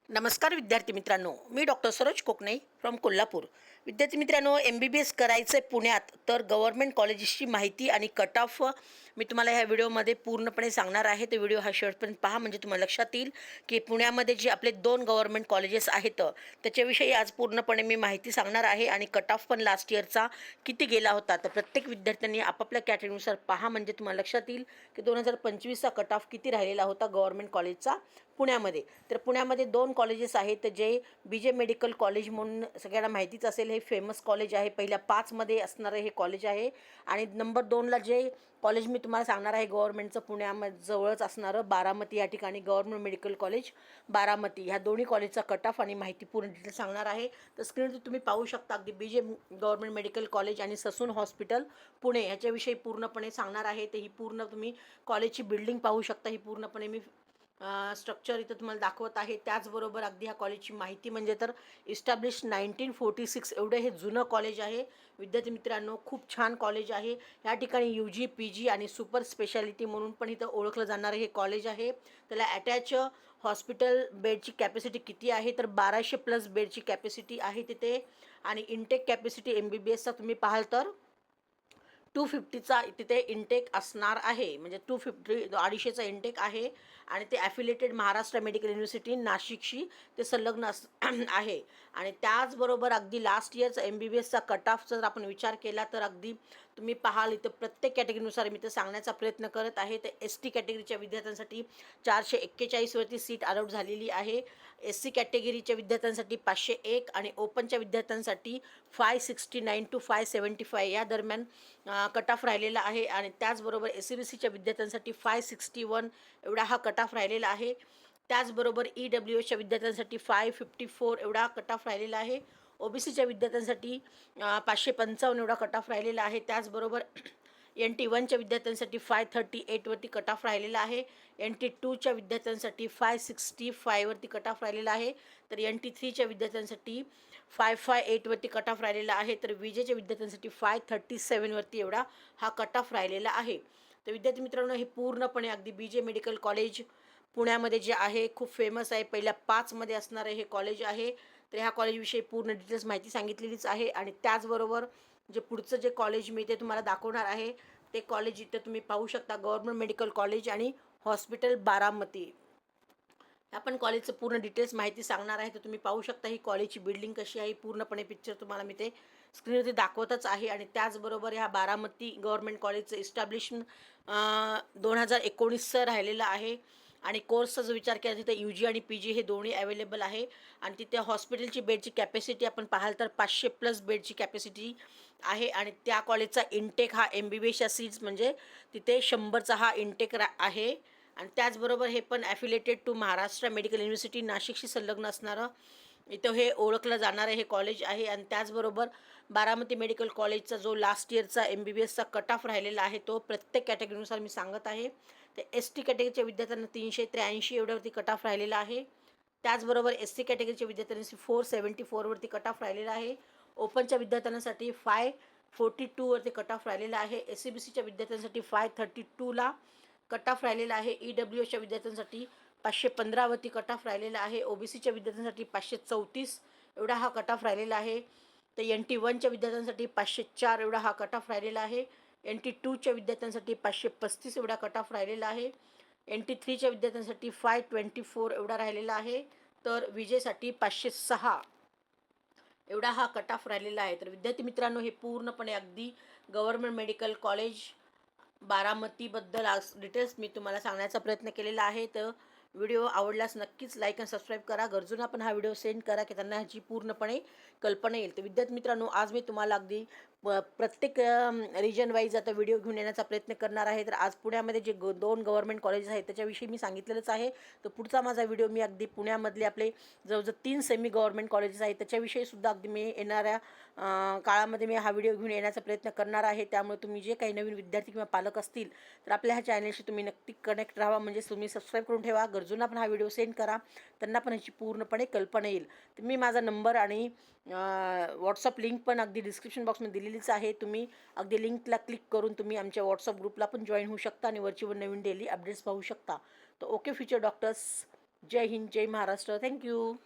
नमस्कार विद्यार्थी मित्रांनो, मी डॉक्टर सरोज कोकणे फ्रॉम कोल्हापूर. विद्यार्थी मित्रांनो, MBBS करायचं आहे पुण्यात, तर गव्हर्नमेंट कॉलेजेसची माहिती आणि कट ऑफ मी तुम्हाला ह्या व्हिडिओमध्ये पूर्णपणे सांगणार आहे. ते व्हिडिओ हा शेवटपर्यंत पहा, म्हणजे तुम्हाला लक्षात येईल की पुण्यामध्ये जे आपले 2 गव्हर्नमेंट कॉलेजेस आहेत त्याच्याविषयी आज पूर्णपणे मी माहिती सांगणार आहे. आणि कट ऑफ पण लास्ट इयरचा किती गेला होता, तर प्रत्येक विद्यार्थ्यांनी आपापल्या कॅटेगरीनुसार पहा, म्हणजे तुम्हाला लक्षात येईल की 2025चा कट ऑफ किती राहिलेला होता गव्हर्नमेंट कॉलेजचा पुण्यामध्ये. तर पुण्यामध्ये 2 कॉलेजेस आहेत, जे BJ मेडिकल कॉलेज म्हणून सगळ्यांना माहितीच असेल. हे फेमस कॉलेज आहे, पहिल्या 5मध्ये असणारं हे कॉलेज आहे. आणि नंबर 2ला जे कॉलेज मी तुम्हाला सांगणार आहे गव्हर्नमेंटचं पुण्यामध्ये जवळच असणारं बारामती, या ठिकाणी गव्हर्नमेंट मेडिकल कॉलेज बारामती, ह्या दोन्ही कॉलेजचा कट ऑफ आणि माहिती पूर्ण डिटेल सांगणार आहे. तर स्क्रीनवर तुम्ही पाहू शकता अगदी BJ गव्हर्नमेंट मेडिकल कॉलेज आणि ससून हॉस्पिटल पुणे ह्याच्याविषयी पूर्णपणे सांगणार आहे. तर ही पूर्ण तुम्ही कॉलेजची बिल्डिंग पाहू शकता. ही पूर्णपणे मी स्ट्रक्चर इथं तुम्हाला दाखवत आहे. त्याचबरोबर अगदी ह्या कॉलेजची माहिती म्हणजे तर इस्टॅब्लिश 1946 एवढं हे जुनं कॉलेज आहे. विद्यार्थी मित्रांनो, खूप छान कॉलेज आहे. या ठिकाणी UG PG आणि सुपर स्पेशालिटी म्हणून पण इथं ओळखलं जाणारं हे कॉलेज आहे. त्याला अटॅच हॉस्पिटल बेडची कॅपॅसिटी किती आहे, तर 1200+ बेडची कॅपॅसिटी आहे तिथे. आणि इनटेक कॅपॅसिटी MBBSचा तुम्ही पाहाल तर 250चा तिथे इंटेक असणार आहे. म्हणजे 250 250चा इंटेक आहे. आणि ते ॲफिलेटेड महाराष्ट्र मेडिकल युनिव्हर्सिटी नाशिकशी ते संलग्न आहे. आणि त्याचबरोबर अगदी लास्ट इयरचा MBBSचा कट ऑफ जर आपण विचार केला तर अगदी तुम्ही पाहाल इथं प्रत्येक कॅटेगरीनुसार मी ते सांगण्याचा प्रयत्न करत आहे. तर ST कॅटेगरीच्या विद्यार्थ्यांसाठी 441वरती सीट अलाउड झालेली आहे. SC कॅटेगरीच्या विद्यार्थ्यांसाठी 501 आणि ओपनच्या विद्यार्थ्यांसाठी 569 to 575 या दरम्यान कट ऑफ राहिलेला आहे. आणि त्याचबरोबर SCBCच्या विद्यार्थ्यांसाठी 561 एवढा हा कट ऑफ राहिलेला आहे. त्याचबरोबर EWSच्या विद्यार्थ्यांसाठी 554 एवढा कट ऑफ राहिलेला आहे. OBCच्या विद्यार्थ्यांसाठी 555 एवढा कट ऑफ राहिलेला आहे. त्याचबरोबर NT1च्या विद्यार्थ्यांसाठी 538वरती कट ऑफ राहिलेला आहे. NT2च्या विद्यार्थ्यांसाठी 565वरती कट ऑफ राहिलेला आहे. तर NT3च्या विद्यार्थ्यांसाठी 558वरती कट ऑफ राहिलेला आहे. तर विजेच्या विद्यार्थ्यांसाठी 537वरती एवढा हा कट ऑफ राहिलेला आहे. तर विद्यार्थी मित्रांनो, हे पूर्णपणे अगदी BJ मेडिकल कॉलेज पुण्यामध्ये जे आहे खूप फेमस आहे. पहिल्या 5मध्ये असणारं हे कॉलेज आहे. तर ह्या कॉलेजविषयी पूर्ण डिटेल्स माहिती सांगितलेलीच आहे. आणि त्याचबरोबर जे पुढचं जे कॉलेज मी ते तुम्हाला दाखवणार आहे, ते कॉलेज इथं तुम्ही पाहू शकता, गव्हर्नमेंट मेडिकल कॉलेज आणि हॉस्पिटल बारामती. ह्या पण कॉलेजचं पूर्ण डिटेल्स माहिती सांगणार आहे. तर तुम्ही पाहू शकता ही कॉलेजची बिल्डिंग कशी आहे. पूर्णपणे पिक्चर तुम्हाला मी ते स्क्रीनवरती दाखवतच आहे. आणि त्याचबरोबर ह्या बारामती गव्हर्नमेंट कॉलेजचं इस्टॅब्लिशमेंट 2019चं राहिलेलं आहे. आणि कोर्सचा जो विचार केला तिथे UG आणि PG हे दोन्ही अवेलेबल आहे. आणि तिथे हॉस्पिटलची बेडची कॅपॅसिटी आपण पाहाल तर 500+ बेडची कॅपॅसिटी आहे. आणि त्या कॉलेजचा इंटेक हा MBBSच्या सीट्स म्हणजे तिथे 100चा हा इंटेक आहे. आणि त्याचबरोबर हे पण affiliated to Maharashtra medical university नाशिकशी संलग्न असणारं इथं हे ओळखलं जाणारं हे कॉलेज आहे. आणि त्याचबरोबर बारामती मेडिकल कॉलेजचा जो लास्ट इयरचा MBBSचा कट ऑफ राहिलेला आहे तो प्रत्येक कॅटेगरीनुसार मी सांगत आहे. ते ST कॅटेगरीच्या विद्यार्थ्यांना 383 एवढ्यावरती कट ऑफ राहिलेला आहे. त्याचबरोबर SC कॅटेगरीच्या विद्यार्थ्यांसाठी 474वरती कट ऑफ राहिलेला आहे. ओपनच्या विद्यार्थ्यांसाठी 542वरती कट ऑफ राहिलेला आहे. SCBCच्या विद्यार्थ्यांसाठी 532ला कट ऑफ राहिलेला आहे. EWSच्या विद्यार्थ्यांसाठी 515वरती कट ऑफ राहिलेला आहे. OBCच्या विद्यार्थ्यांसाठी 534 एवढा हा कट ऑफ राहिलेला आहे. तर NT1च्या विद्यार्थ्यांसाठी 504 एवढा हा कट ऑफ राहिलेला आहे. NT2च्या विद्यार्थ्यांसाठी 535 एवढा कट ऑफ राहिलेला आहे. NT3च्या विद्यार्थ्यांसाठी 524 एवढा राहिलेला आहे. तर विजेसाठी 506 एवढा हा कट ऑफ राहिलेला आहे. तर विद्यार्थी मित्रांनो, हे पूर्णपणे अगदी गव्हर्नमेंट मेडिकल कॉलेज बारामतीबद्दल आज डिटेल्स मी तुम्हाला सांगण्याचा प्रयत्न केलेला आहे. तर व्हिडिओ आवडल्यास नक्कीच लाईक आणि सबस्क्राईब करा. गरजूंना पण हा व्हिडिओ सेंड करा की त्यांना ह्याची पूर्णपणे कल्पना येईल. तर विद्यार्थी मित्रांनो, आज मी तुम्हाला अगदी प्रत्येक रिजन वाईज आता व्हिडिओ घेऊन येण्याचा प्रयत्न करणार आहे. तर आज पुण्यामध्ये जे 2 गव्हर्नमेंट कॉलेजेस आहेत त्याच्याविषयी मी सांगितलेलंच आहे. तर पुढचा माझा व्हिडिओ मी अगदी पुण्यामधले आपले जवळजवळ 3 सेमी गव्हर्नमेंट कॉलेजेस आहेत त्याच्याविषयी सुद्धा अगदी मी येणाऱ्या काळामध्ये मी हा व्हिडिओ घेऊन येण्याचा प्रयत्न करणार आहे. त्यामुळे तुम्ही जे काही नवीन विद्यार्थी किंवा पालक असतील तर आपल्या ह्या चॅनलशी तुम्ही नक्की कनेक्ट राहा. म्हणजे तुम्ही सबस्क्राईब करून ठेवा. गरजूंना पण हा व्हिडिओ सेंड करा, त्यांना पण ह्याची पूर्णपणे कल्पना येईल. तर मी माझा नंबर आणि व्हॉट्सअप लिंक पण अगदी डिस्क्रिप्शन बॉक्समध्ये दिलेलीच आहे. तुम्ही अगदी लिंकला क्लिक करून तुम्ही आमच्या व्हॉट्सअप ग्रुपला पण जॉईन होऊ शकता आणि वरची नवीन डेली अपडेट्स पाहू शकता. तर ओके फ्युचर डॉक्टर्स, जय हिंद, जय महाराष्ट्र. थँक्यू.